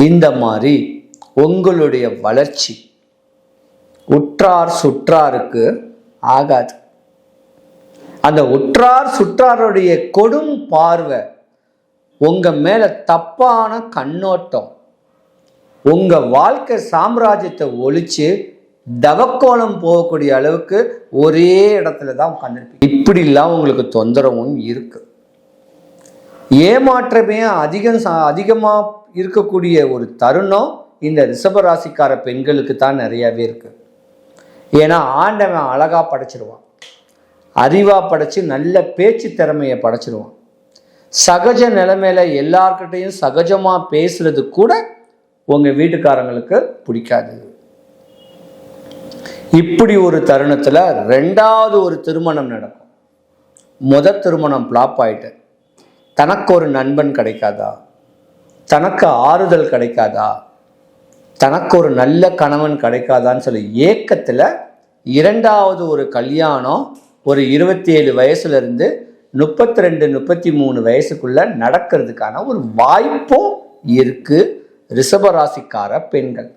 இந்த மாதிரி உங்களுடைய வளர்ச்சி உற்றார் சுற்றாருக்கு ஆகாது. அந்த உற்றார் சுற்றாருடைய கொடும் பார்வை, உங்க மேல தப்பான கண்ணோட்டம், உங்க வாழ்க்கை சாம்ராஜ்யத்தை ஒழிச்சு தவக்கோலம் போகக்கூடிய அளவுக்கு ஒரே இடத்துல தான் உட்காந்துருப்பீங்க. இப்படிலாம் உங்களுக்கு தொந்தரவும் இருக்கு. ஏமாற்றமே அதிகமா இருக்கக்கூடிய ஒரு தருணம் இந்த ரிஷபராசிக்கார பெண்களுக்கு தான் நிறையவே இருக்கு. ஏன்னா ஆண்டவன் அழகா படைச்சிருவான், அறிவா படைச்சு நல்ல பேச்சு திறமையை படைச்சிருவான். சகஜ நிலைமையில எல்லார்கிட்டையும் சகஜமா பேசுறது கூட உங்க வீட்டுக்காரங்களுக்கு பிடிக்காது. இப்படி ஒரு தருணத்துல ரெண்டாவது ஒரு திருமணம் நடக்கும். முதல் திருமணம் பிளாப் ஆயிட்டு தனக்கு ஒரு நண்பன் கிடைக்காதா, தனக்கு ஆறுதல் கிடைக்காதா, தனக்கு ஒரு நல்ல கணவன் கிடைக்காதான்னு சொல்லி ஏக்கத்துல இரண்டாவது ஒரு கல்யாணம் ஒரு 27 வயசுல இருந்து 32-33 வயசுக்குள்ள நடக்கிறதுக்கான ஒரு வாய்ப்பும் இருக்கு ரிஷபராசிக்கார பெண்கள்.